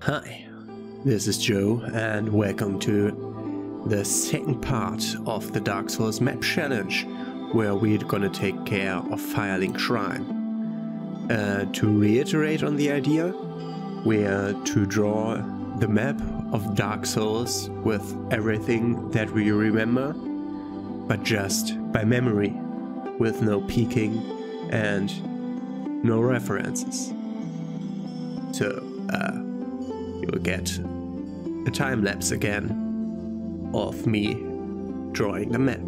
Hi, this is Joe and welcome to the second part of the Dark Souls map challenge, where we're gonna take care of Firelink Shrine. To reiterate on the idea, we're to draw the map of Dark Souls with everything that we remember, but just by memory, with no peeking and no references. So, you'll get a time lapse again of me drawing the map.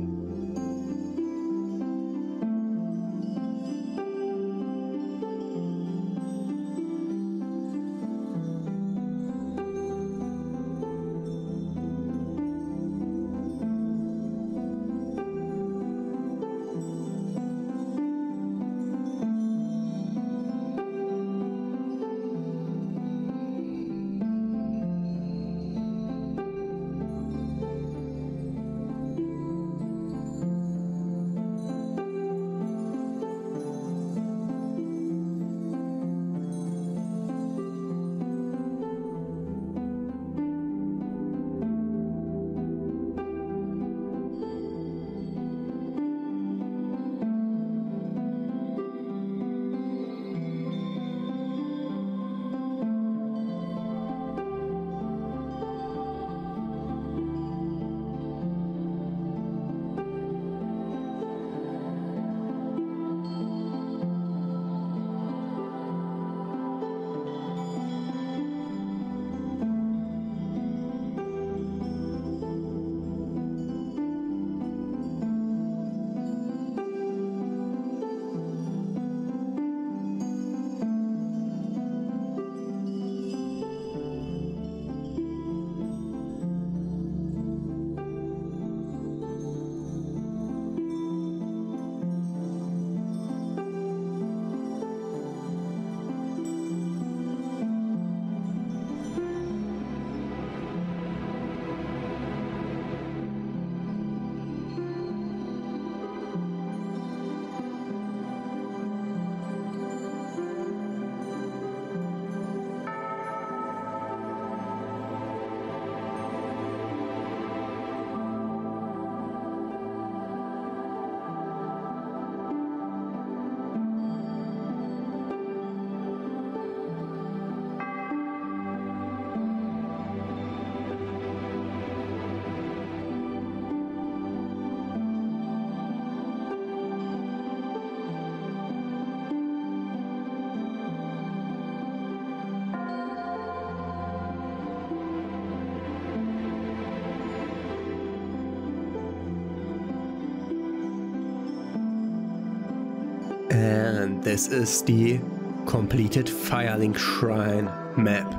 And this is the completed Firelink Shrine map.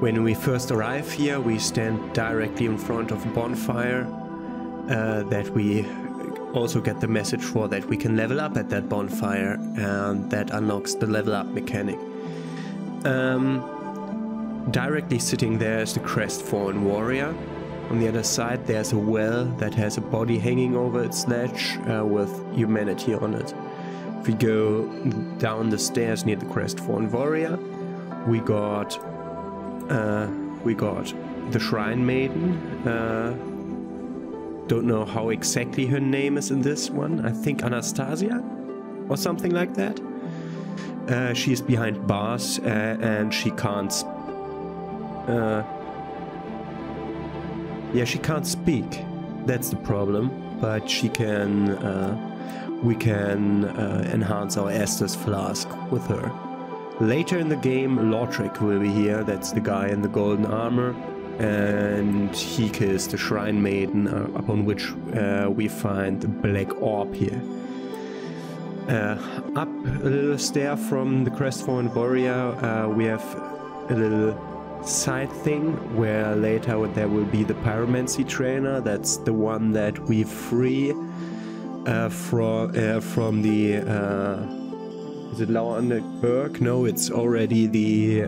When we first arrive here, we stand directly in front of a bonfire that we also get the message for that we can level up at that bonfire, and that unlocks the level up mechanic. Directly sitting there is the crestfallen warrior. On the other side there's a well that has a body hanging over its ledge with humanity on it. If we go down the stairs near the crestfallen warrior, we got the Shrine Maiden. Don't know how exactly her name is in this one. I think Anastasia or something like that. She's behind bars and she can't. Yeah, she can't speak. That's the problem. But she can. We can enhance our Estus flask with her. Later in the game, Lortric will be here. That's the guy in the golden armor, and he kills the Shrine Maiden, upon which we find the black orb here. Up a little stair from the crestfallen warrior, we have a little side thing where later there will be the pyromancy trainer. That's the one that we free from the is it Lauerberg? No, it's already the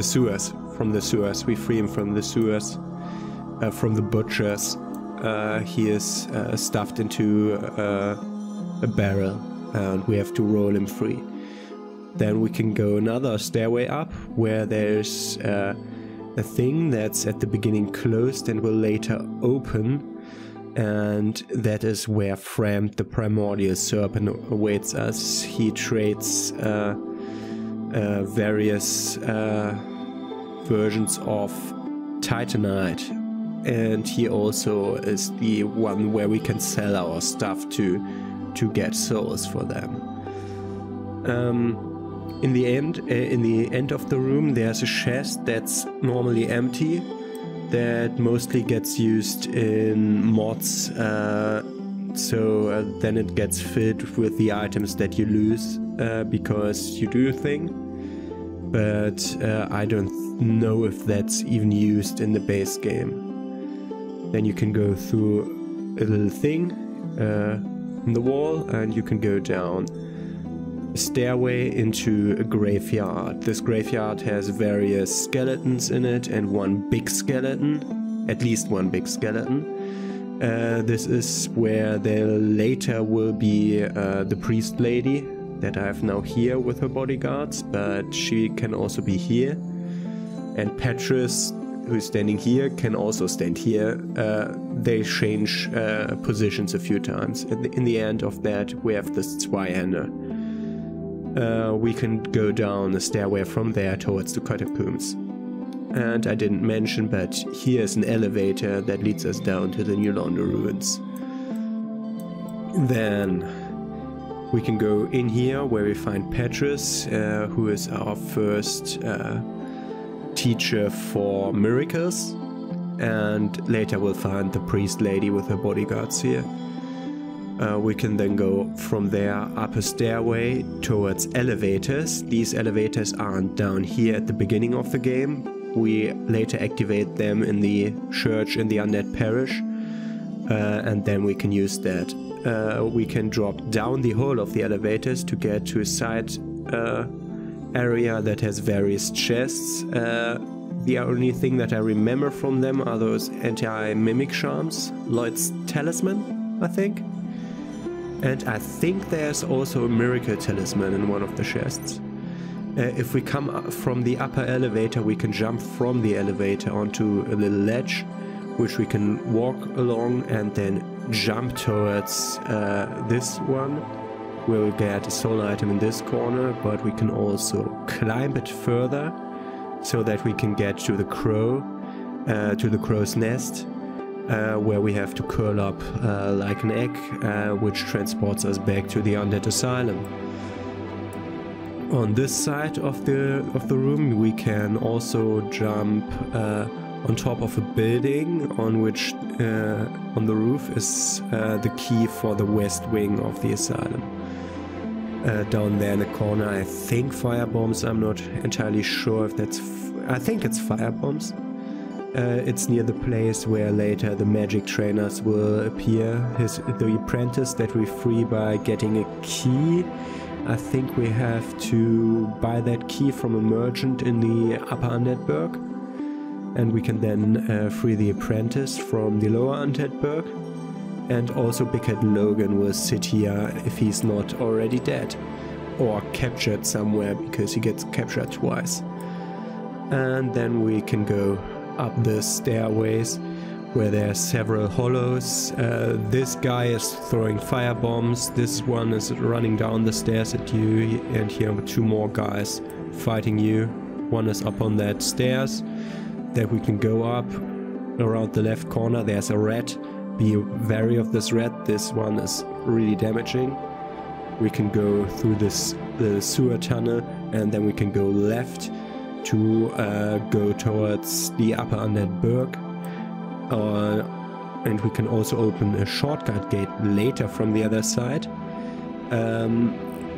sewers. From the sewers, we free him from the sewers, from the butchers. He is stuffed into a barrel, and we have to roll him free. then we can go another stairway up where there's a thing that's at the beginning closed and will later open, and that is where Fram, the primordial serpent, awaits us. He trades various versions of Titanite, and he also is the one where we can sell our stuff to get souls for them. In the end of the room, there's a chest that's normally empty, that mostly gets used in mods, so then it gets filled with the items that you lose because you do a thing. But I don't know if that's even used in the base game. Then you can go through a little thing in the wall, and you can go down a stairway into a graveyard. This graveyard has various skeletons in it and one big skeleton, at least one big skeleton. This is where there later will be the priest lady that I have now here with her bodyguards, but she can also be here. And Petrus, who's standing here, can also stand here. They change positions a few times. In the end of that, we have this Zweihander. We can go down a stairway from there towards the catacombs. And I didn't mention, but here's an elevator that leads us down to the New London ruins. Then we can go in here where we find Petrus, who is our first teacher for miracles, and later we'll find the priest lady with her bodyguards here. We can then go from there up a stairway towards elevators. These elevators aren't down here at the beginning of the game. We later activate them in the church in the Undead Parish, and then we can use that. We can drop down the hole of the elevators to get to a side area that has various chests. The only thing that I remember from them are those anti-mimic charms, Lloyd's talisman, I think. And I think there's also a miracle talisman in one of the chests. If we come up from the upper elevator, we can jump from the elevator onto a little ledge, which we can walk along and then jump towards this one. We'll get a soul item in this corner, but we can also climb it further so that we can get to the crow, to the crow's nest, where we have to curl up like an egg, which transports us back to the Undead Asylum. On this side of the room, we can also jump on top of a building on which on the roof is the key for the west wing of the asylum. Down there in the corner, I think fire bombs. I'm not entirely sure if that's... I think it's fire bombs. It's near the place where later the magic trainers will appear. The apprentice that we free by getting a key. I think we have to buy that key from a merchant in the upper Undead Burg. And we can then free the apprentice from the lower Undead Burg. And also Big Head Logan will sit here if he's not already dead. Or captured somewhere, because he gets captured twice. And then we can go up the stairways where there are several hollows. This guy is throwing fire bombs. This one is running down the stairs at you. And here are two more guys fighting you. One is up on that stairs. Then we can go up around the left corner. There's a rat. Be wary of this rat. This one is really damaging. We can go through the sewer tunnel, and then we can go left to go towards the upper Undead Burg. And we can also open a shortcut gate later from the other side,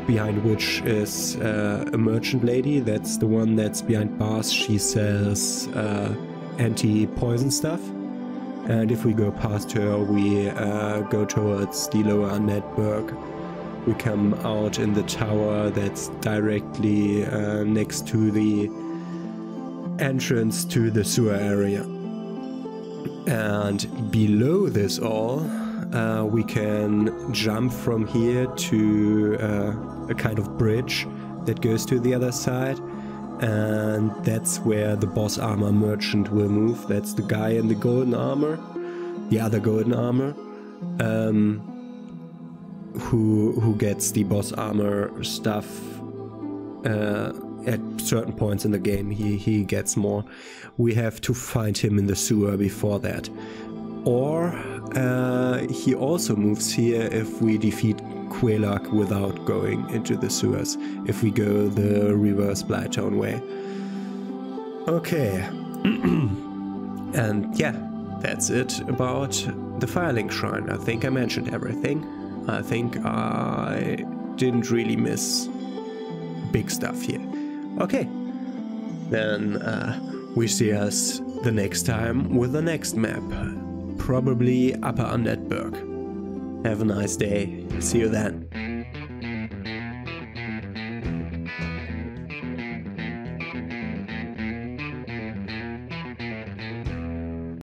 behind which is a merchant lady. That's the one that's behind bars. She sells anti-poison stuff. And if we go past her, we go towards the lower Undead Burg. We come out in the tower that's directly next to the entrance to the sewer area. And below this all, we can jump from here to a kind of bridge that goes to the other side, and that's where the boss armor merchant will move. That's the guy in the golden armor, the other golden armor, who gets the boss armor stuff at certain points in the game. He gets more. We have to find him in the sewer before that. Or he also moves here if we defeat Quelak without going into the sewers, if we go the reverse Blighttown way. Okay. And yeah, that's it about the Firelink Shrine. I think I mentioned everything. I think I didn't really miss big stuff here. Okay, then we see us the next time with the next map, probably Upper Undead Burg. Have a nice day. See you then.